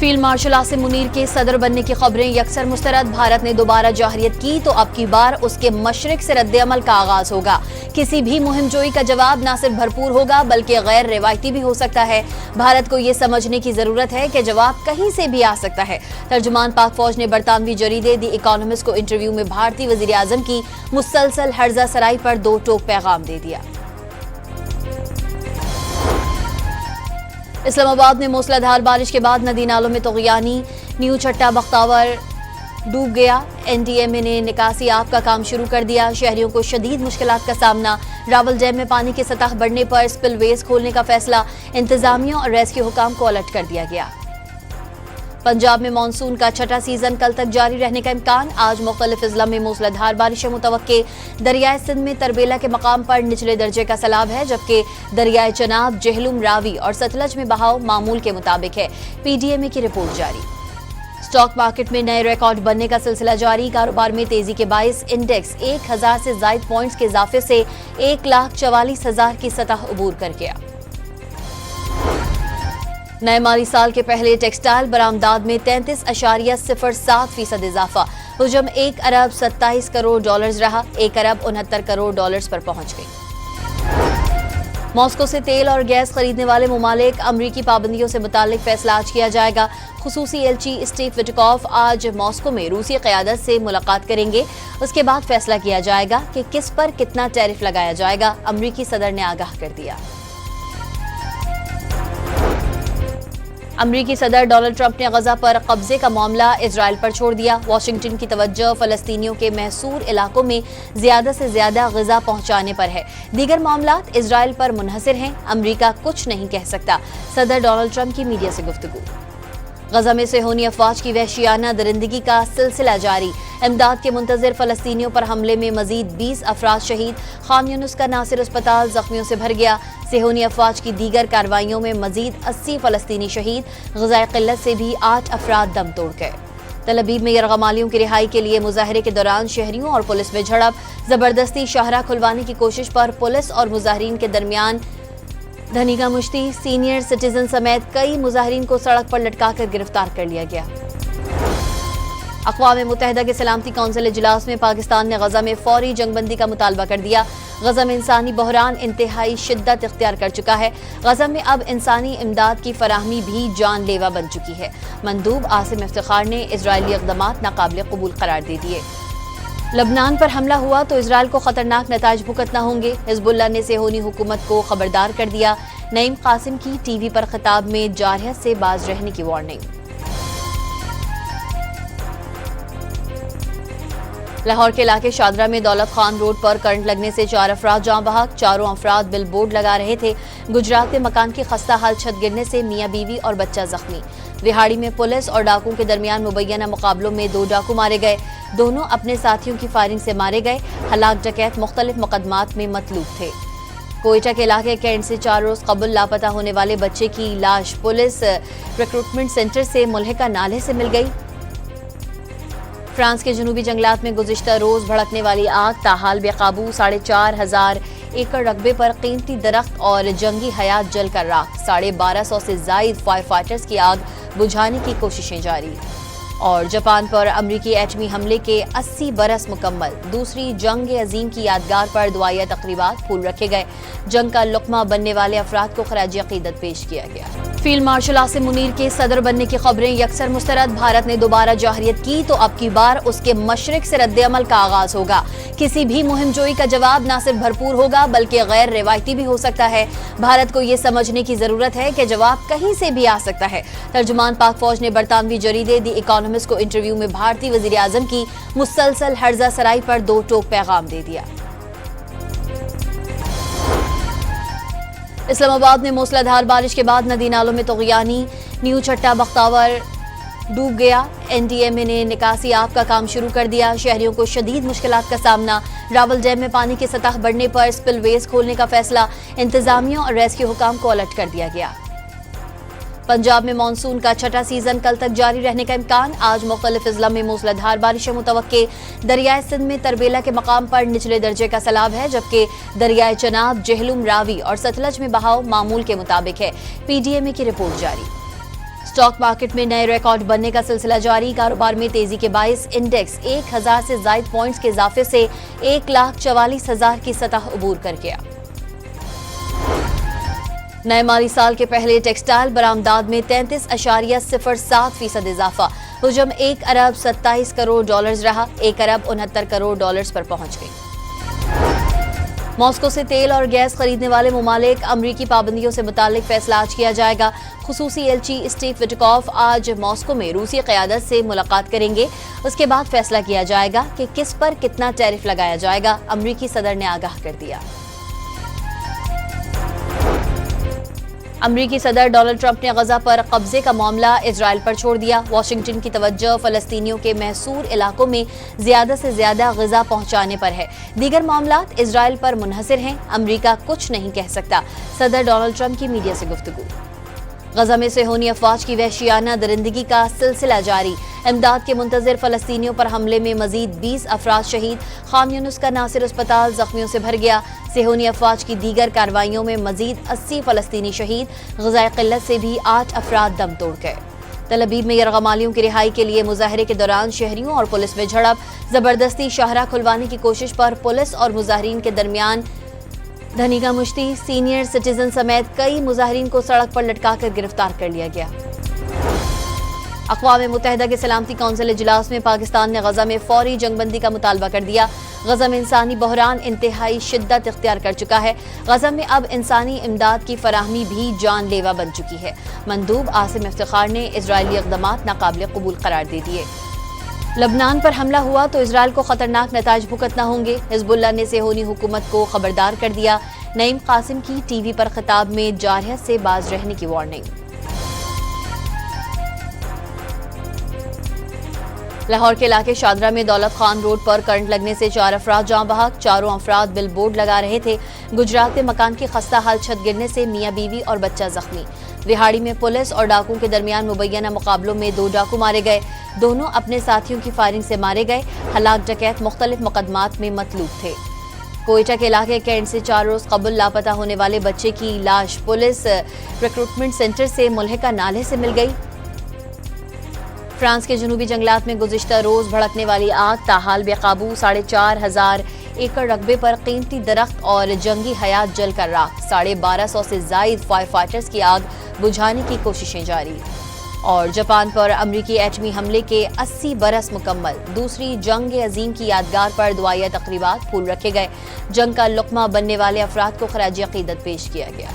Field marshal Asim Munir के सदर बनने की खबरें यकसर मुस्तरद। भारत ने दोबारा जाहिरियत की तो अब की बार उसके मशरिक से रद्द-ए-अमल का आगाज होगा। किसी भी मुहिमजोई का जवाब न सिर्फ भरपूर होगा बल्कि गैर रिवायती भी हो सकता है। भारत को ये समझने की जरूरत है कि जवाब कहीं से भी आ सकता है। तर्जुमान पाक फौज ने बरतानवी जरीदे दी इकोनॉमिस्ट को इंटरव्यू में भारतीय वजीर आजम की मुसलसल हर्जा सराई पर दो टोक पैगाम दे दिया। इस्लामाबाद में मूसलाधार बारिश के बाद नदी नालों में तग़ियानी। न्यू चट्टा बख्तावर डूब गया। एनडीएमए ने निकासी आब का काम शुरू कर दिया। शहरियों को शदीद मुश्किलात का सामना। रावल डैम में पानी की सतह बढ़ने पर स्पिलवेज खोलने का फैसला। इंतजामिया और रेस्क्यू हुकाम को अलर्ट कर दिया गया। पंजाब में मानसून का छठा सीजन कल तक जारी रहने का इम्कान। आज मुख्तलिफ अजला में मूसलाधार बारिशें मुतवक्के। दरियाए सिंध में तरबेला के मकाम पर निचले दर्जे का सैलाब है, जबकि दरियाए चनाब, जेहलुम, रावी और सतलज में बहाव मामूल के मुताबिक है। पीडीएमए की रिपोर्ट जारी। स्टॉक मार्केट में नए रिकॉर्ड बनने का सिलसिला जारी। कारोबार में तेजी के बाइस इंडेक्स 1000 से ज्यादा पॉइंट्स के इजाफे से 1,44,000 की सतह अबूर कर गया। नए माली साल के पहले टेक्सटाइल बरामदात में 33.07% इजाफा। हुजम 1 अरब 27 करोड़ डॉलर्स रहा। 1 अरब 69 करोड़ डॉलर्स पर पहुंच गई। मॉस्को से तेल और गैस खरीदने वाले मुमालिक अमरीकी पाबंदियों से मुतालिक फैसला आज किया जाएगा। खुसूसी एलची स्टीव विटकॉफ आज मॉस्को में रूसी क़यादत से मुलाकात करेंगे। उसके बाद फैसला किया जाएगा कि किस पर कितना टैरिफ लगाया जाएगा। अमरीकी सदर ने आगाह कर दिया। अमरीकी सदर डोनाल्ड ट्रंप ने गजा पर कब्जे का मामला इजराइल पर छोड़ दिया। वाशिंगटन की तवज्जो फलस्तीनियों के महसूर इलाकों में ज्यादा से ज्यादा ग़िज़ा पहुंचाने पर है। दीगर मामलात इजराइल पर मुनहसिर हैं। अमरीका कुछ नहीं कह सकता। सदर डोनाल्ड ट्रंप की मीडिया से गुफ्तगू। गजा में सेहूनी अफवाज की वहशियाना दरिंदगी का सिलसिला जारी। इमदाद के मुंतज़िर फलस्तीनियों पर हमले में मजीद 20 अफराद शहीद। खान यूनुस का नासिर अस्पताल जख्मियों से भर गया। सेहूनी अफवाज की दीगर कार्रवाइयों में मजीद 80 फलस्तीनी शहीद। ग़िज़ाई क़िल्लत से भी 8 अफराद दम तोड़ गए। तल अबीब में यरगमालियों की रिहाई के लिए मुजाहरे के दौरान शहरियों और पुलिस में झड़प। जबरदस्ती शाहराह खुलवाने की कोशिश पर पुलिस और मुजाहिरीन के दरमियान धनी का मुश्ती। सीनियर सिटीजन समेत कई मुजाहिरीन को सड़क पर लटकाकर गिरफ्तार कर लिया गया। अक़वाम मुत्तहिदा के सलामती कौंसिल इजलास में पाकिस्तान ने गजा में फौरी जंगबंदी का मुतालबा कर दिया। गजा में इंसानी बहरान इंतहाई शिद्दत इख्तियार कर चुका है। गजा में अब इंसानी इमदाद की फराहमी भी जानलेवा बन चुकी है। मंदूब आसिम इफ्तिखार ने इजरायली इक़दामात नाकाबिल कबूल करार दे दिए। लबनान पर हमला हुआ तो इजराइल को खतरनाक नताइज भुगतना होंगे। हिजबुल्लाह ने सेहूनी हुकूमत को खबरदार कर दिया। नईम कासिम की टीवी पर खिताब में जारहियत से बाज रहने की वार्निंग। लाहौर के इलाके शादरा में दौलत खान रोड पर करंट लगने से 4 अफराद जाँ बहक। 4 अफराद बिल बोर्ड लगा रहे थे। गुजरात में मकान की खस्ता हाल छत गिरने से मियाँ बीवी और बच्चा जख्मी। रिहाड़ी में पुलिस और डाकुओं के दरमियान मुबैना मुकाबलों में 2 डाकू मारे गए। दोनों अपने साथियों की फायरिंग से मारे गए। हलाक डकैत मुख्तलिफ मुकदमात में मतलूब थे। कोयटा के इलाके कैंट से 4 रोज कबल लापता होने वाले बच्चे की लाश पुलिस रिक्रूटमेंट सेंटर से मुल्हिका नाले से मिल गई। फ्रांस के जनूबी जंगलात में गुज़िश्ता रोज भड़कने वाली आग ताहाल बेकाबू। 4,500 एकड़ रकबे पर कीमती दरख्त और जंगी हयात जल कर राख। 1250 से जायद फायर फाइटर्स की आग बुझाने की कोशिशें जारी। और जापान पर अमरीकी एटमी हमले के 80 बरस मुकम्मल। दूसरी जंग अजीम की यादगार पर दुआया तकरीबात फूल रखे गए। जंग का लुक़मा बनने वाले अफराद को खराज अक़ीदत पेश किया गया। फील्ड मार्शल आसिम मुनीर के सदर बनने की खबरें यकसर मुस्तरद। भारत ने दोबारा जाहिरियत की तो अब की बार उसके मशरिक से रद्द-ए-अमल का आगाज होगा। किसी भी मुहिमजोई का जवाब न सिर्फ भरपूर होगा बल्कि गैर रिवायती भी हो सकता है। भारत को ये समझने की जरूरत है कि जवाब कहीं से भी आ सकता है। तर्जुमान पाक फौज ने बरतानवी जरीदे दी इकोनॉमिस्ट को इंटरव्यू में भारतीय वजीर आजम की मुसलसल हर्जा सराई पर 2 टोक पैगाम दे दिया। इस्लामाबाद में मूसलाधार बारिश के बाद नदी नालों में तग़ियानी। न्यू चट्टा बख्तावर डूब गया। एनडीएमए ने निकासी आब का काम शुरू कर दिया। शहरियों को शदीद मुश्किलात का सामना। रावल डैम में पानी की सतह बढ़ने पर स्पिलवेज खोलने का फैसला। इंतजामिया और रेस्क्यू हुकाम को अलर्ट कर दिया गया। पंजाब में मानसून का छठा सीजन कल तक जारी रहने का इम्कान। आज मुख्तलिफ अजला में मूसलाधार बारिशें मुतवक्के। दरियाए सिंध में तरबेला के मकाम पर निचले दर्जे का सैलाब है, जबकि दरियाए चनाब, जेहलुम, रावी और सतलज में बहाव मामूल के मुताबिक है। पीडीएमए की रिपोर्ट जारी। स्टॉक मार्केट में नए रिकॉर्ड बनने का सिलसिला जारी। कारोबार में तेजी के बायस इंडेक्स 1000 से ज्यादा पॉइंट्स के इजाफे से 1,44,000 की सतह अबूर कर गया। नए माली साल के पहले टेक्सटाइल बरामदात में 33.07% इजाफा। हुजम 1 अरब 27 करोड़ डॉलर्स रहा, 1 अरब 69 करोड़ डॉलर्स पर पहुंच गई। मॉस्को से तेल और गैस खरीदने वाले ममालिक अमरीकी पाबंदियों से मुतालिक फैसला आज किया जाएगा। खुसूसी एलची स्टीव विटकॉफ आज मॉस्को में रूसी क़यादत से मुलाकात करेंगे। उसके बाद फैसला किया जाएगा कि किस पर कितना टैरिफ लगाया जाएगा। अमरीकी सदर ने आगाह कर दिया। अमरीकी सदर डोनाल्ड ट्रंप ने गजा पर कब्जे का मामला इजराइल पर छोड़ दिया। वाशिंगटन की तवज्जो फलस्तीनियों के महसूर इलाकों में ज्यादा से ज्यादा ग़िज़ा पहुंचाने पर है। दीगर मामलात इजराइल पर मुनहसर हैं। अमरीका कुछ नहीं कह सकता, सदर डोनाल्ड ट्रंप की मीडिया से गुफ्तगू। गजा में सेहोनी अफवाज की वहशियाना दरिंदगी का सिलसिला जारी। इमदाद के मुंतज़िर फलस्तीनियों पर हमले में मजीद 20 अफराद शहीद। खान यूनुस का नासिर अस्पताल जख्मियों से भर गया। सेहोनी अफवाज की दीगर कार्रवाइयों में मजीद 80 फलस्तीनी शहीद। ग़िज़ाई क़िल्लत से भी 8 अफराद दम तोड़ गए। तल अबीब में यरगमालियों की रिहाई के लिए मुजाहरे के दौरान शहरियों और पुलिस में झड़प। जबरदस्ती शाहराह खुलवाने की कोशिश पर पुलिस और मुजाहरीन के दरमियान धनीगा मुश्ती। सीनियर सिटीजन समेत कई मुजाहरीन को सड़क पर लटकाकर गिरफ्तार कर लिया गया। अक़वाम मुत्तहिदा के सलामती कौंसिल इजलास में पाकिस्तान ने गजा में फौरी जंगबंदी का मुतालबा कर दिया। गजा में इंसानी बहरान इंतहाई शिद्दत इख्तियार कर चुका है। गजा में अब इंसानी इमदाद की फराहमी भी जानलेवा बन चुकी है। मंदूब आसिम इफ्तिखार ने इजरायली इक़दामात नाकाबिल कबूल करार दे दिए। लबनान पर हमला हुआ तो इजराइल को खतरनाक नताइज भुगतना होंगे। हिजबुल्लाह ने सेहोनी हुकूमत को खबरदार कर दिया। नईम कासिम की टीवी पर खिताब में जारहियत से बाज रहने की वार्निंग। लाहौर के इलाके शादरा में दौलत खान रोड पर करंट लगने से 4 अफराद जाँ बहक। चारों अफराद बिल बोर्ड लगा रहे थे। गुजरात में मकान की खस्ता हाल छत गिरने से मियाँ बीवी और बच्चा जख्मी। रिहाड़ी में पुलिस और डाकुओं के दरमियान मुबैना मुकाबलों में 2 डाकू मारे गए। दोनों अपने साथियों की फायरिंग से मारे गए। हलाक डकैत मुख्तलिफ मुकदमात में मतलूब थे। कोयटा के इलाके कैंट से 4 रोज कबल लापता होने वाले बच्चे की लाश पुलिस रिक्रूटमेंट सेंटर से मुल्हिका नाले से मिल गई। फ्रांस के जनूबी जंगलात में गुज़िश्ता रोज भड़कने वाली आग ताहाल बेकाबू। 4,500 एकड़ रकबे पर कीमती दरख्त और जंगी हयात जल कर राख। 1250 से जायद फायर फाइटर्स की आग बुझाने की कोशिशें जारी। और जापान पर अमरीकी एटमी हमले के 80 बरस मुकम्मल। दूसरी जंग अजीम की यादगार पर दुआया तकरीबात फूल रखे गए। जंग का लुक़मा बनने वाले अफराद को खराज अक़ीदत पेश किया गया।